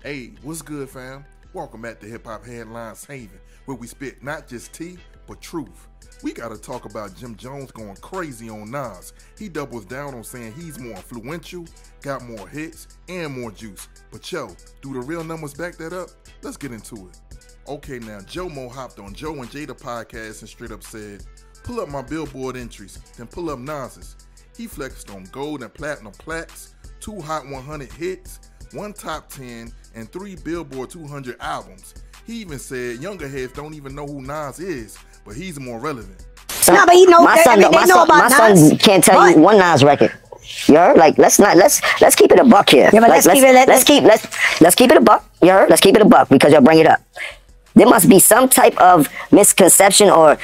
Hey, what's good, fam? Welcome back to Hip Hop Headlines Haven, where we spit not just tea, but truth. We gotta talk about Jim Jones going crazy on Nas. He doubles down on saying he's more influential, got more hits, and more juice. But yo, do the real numbers back that up? Let's get into it. Okay, now, Joe Mo hopped on Joe and Jada podcast and straight up said, pull up my Billboard entries, then pull up Nas's. He flexed on gold and platinum plaques, 2 Hot 100 hits, 1 top 10, and 3 Billboard 200 albums. He even said younger heads don't even know who Nas is, but he's more relevant. No, but he knows. My son can't tell you one Nas record. You heard? Like let's keep it a buck here. Yeah, but like, let's keep it a buck. You heard? Let's keep it a buck because you'll bring it up. There must be some type of misconception or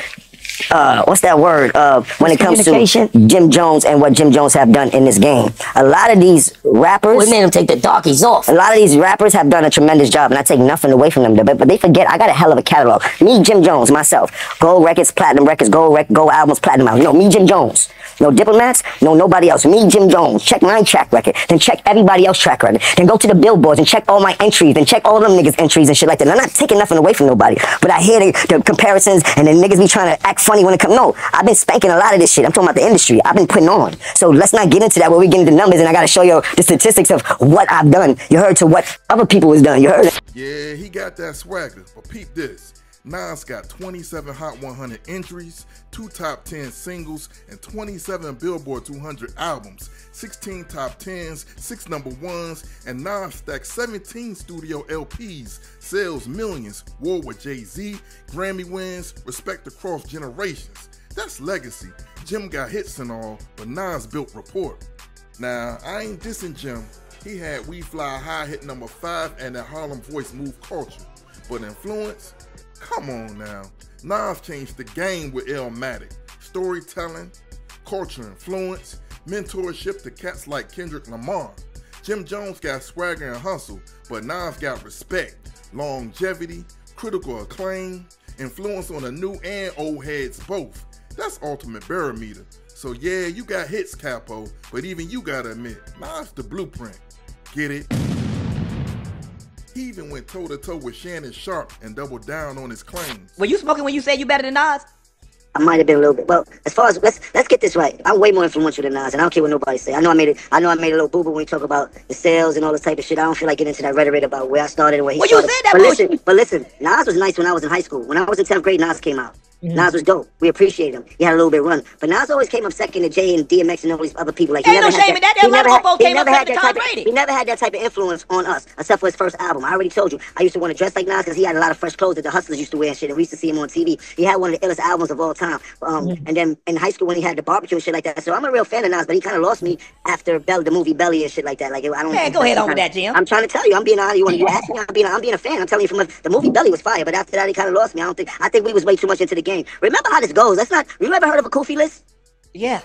what's that word when it comes to Jim Jones and what Jim Jones have done in this game. A lot of these rappers, we made him take the darkies off. A lot of these rappers have done a tremendous job, and I take nothing away from them, but they forget I got a hell of a catalog. Me, Jim Jones, myself, gold records, platinum records, gold albums, platinum albums. No, me, Jim Jones. No diplomats, no nobody else. Me, Jim Jones. Check my track record, then check everybody else's track record. Then go to the billboards and check all my entries, then check all them niggas' entries and shit like that. And I'm not taking nothing away from nobody, but I hear the comparisons and then niggas be trying to act funny when it comes. No, I've been spanking a lot of this shit. I'm talking about the industry. I've been putting on. So let's not get into that where we get into numbers and I gotta show you the statistics of what I've done. You heard to what other people has done. You heard it? Yeah, he got that swagger, but peep this. Nas got 27 Hot 100 entries, 2 top 10 singles, and 27 Billboard 200 albums, 16 top 10s, 6 number 1s, and Nas stacked 17 studio LPs, sells millions, war with Jay-Z, Grammy wins, respect across generations. That's legacy. Jim got hits and all, but Nas built rapport. Now, I ain't dissing Jim. He had We Fly High hit number 5 and that Harlem Voice move culture. But influence? Come on now. Nas changed the game with Illmatic. Storytelling, culture influence, mentorship to cats like Kendrick Lamar. Jim Jones got swagger and hustle, but Nas got respect, longevity, critical acclaim, influence on the new and old heads both. That's ultimate barometer. So yeah, you got hits, Capo, but even you gotta admit, Nas the blueprint. Get it? He even went toe-to-toe with Shannon Sharp and doubled down on his claims. Were you smoking when you said you better than Nas? I might have been a little bit. Well, as far as let's get this right. I'm way more influential than Nas, and I don't care what nobody say. I know I made a little boo-boo when we talk about the sales and all this type of shit. I don't feel like getting into that rhetoric about where I started and where he started. Well, you said that but listen, Nas was nice when I was in high school. When I was in 10th grade, Nas came out. Nas was dope. We appreciate him. He had a little bit of run. But Nas always came up second to Jay and DMX and all these other people. Like, ain't no shame in that. He never had that type of influence on us, except for his first album. I already told you. I used to want to dress like Nas because he had a lot of fresh clothes that the hustlers used to wear and shit. And we used to see him on TV. He had one of the illest albums of all time. And then in high school when he had the barbecue and shit like that. So I'm a real fan of Nas, but he kind of lost me after the movie Belly and shit like that. Like, I don't. Man, go ahead on with that, Jim. I'm trying to tell you. I'm being honest. You ask me. I'm being a fan. I'm telling you from the movie Belly was fire, but after that he kind of lost me. I think we was way too much into the game. Remember how this goes. You ever heard of a Kofi list? Yeah.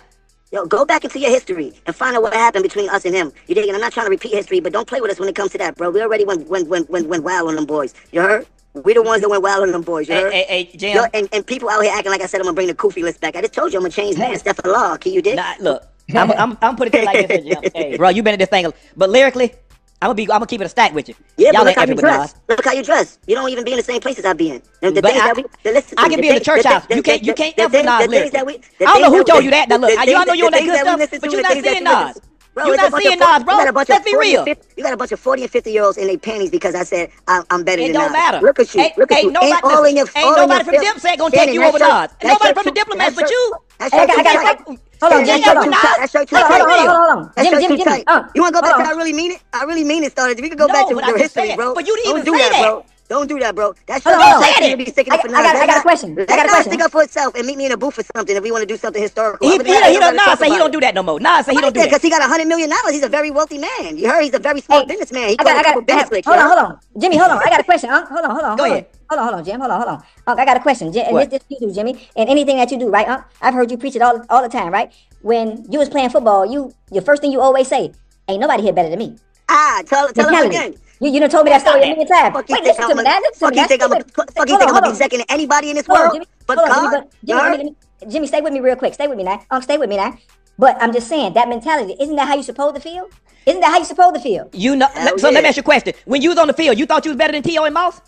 Yo, go back into your history and find out what happened between us and him. You dig? And I'm not trying to repeat history, but don't play with us when it comes to that, bro. We already went wild on them boys. You heard? We the ones that went wild on them boys. You heard? Hey, Jim. Yo, and people out here acting like I said I'm gonna bring the Kofi list back. I just told you I'm gonna change man stuff for law. Can you dig? Nah, look. I'm putting it like this, Jim. Hey, bro, you been in this thing, but lyrically, I'm gonna keep it a stack with you. Yeah, but look how you dress. Look how you dress. You don't even be in the same places I be in. I can be in the church house. You can't ever Nas lyrics. I don't know who told you that. Now look, y'all know you on that good stuff, but you're not seeing Nas. You're not seeing Nas, bro. Let's be real. You got a bunch of 40 and 50-year-olds in their panties because I said I'm better than Nas. It don't matter. Look at you. Look at you. Ain't nobody from Dipset gonna take you over Nas. Ain't nobody from the Diplomats but you. Hold on, Jim. Hold on. Jim. You want to go back to I really mean it? I really mean it started. We could go back to the history, bro. But you didn't even say that, bro. Don't do that, bro. That's I got a question. I got a question. Stick up for itself and meet me in a booth or something if we want to do something historical. Nas say he don't do that no more. Nas say he don't do that because he got $100 million. He's a very wealthy man. You heard? He's a very smart businessman. He got business clicks. Hold on, Jimmy. Hold on. I got a question. Hold on. Go ahead. Hold on, Jim. Hold on. I got a question. And this you do, Jimmy, and anything that you do, right? I've heard you preach it all the time, right? When you was playing football, your first thing you always say, "Ain't nobody here better than me." Tell him again. You done told me that story a million times. Fuck you think I'm gonna be second to anybody in this world? Jimmy, stay with me real quick. Stay with me now. But I'm just saying, that mentality, isn't that how you supposed to feel? Isn't that how you supposed to feel? You know, so let me ask you a question. When you was on the field, you thought you was better than T.O. and Moss?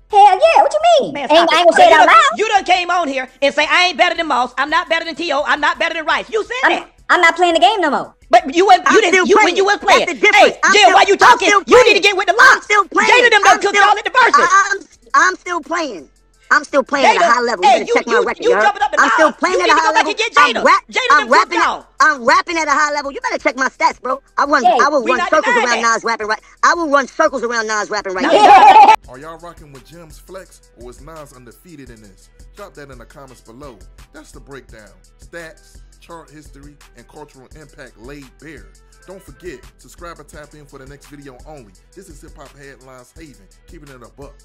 Hell yeah, what you mean? Man, I ain't gonna say it out loud. You done came on here and say, I ain't better than Moss, I'm not better than T.O., I'm not better than Rice. You said that. I'm not playing the game no more. But you went, when you was playing. Hey, Jill, why you talking? You need to get with the line. Jada them done cooked y'all at the verses. I'm still playing. I'm still playing at a high level. You better check my record, I'm still playing at a high level. I'm rapping at a high level. You better check my stats, bro. I will run circles around Nas rapping right. I will run circles around Nas rapping right now. Are y'all rocking with Jim's flex, or is Nas undefeated in this? Drop that in the comments below. That's the breakdown. Stats, chart history, and cultural impact laid bare. Don't forget, subscribe and tap in for the next video only. This is Hip Hop Headlines Haven, keeping it a buck.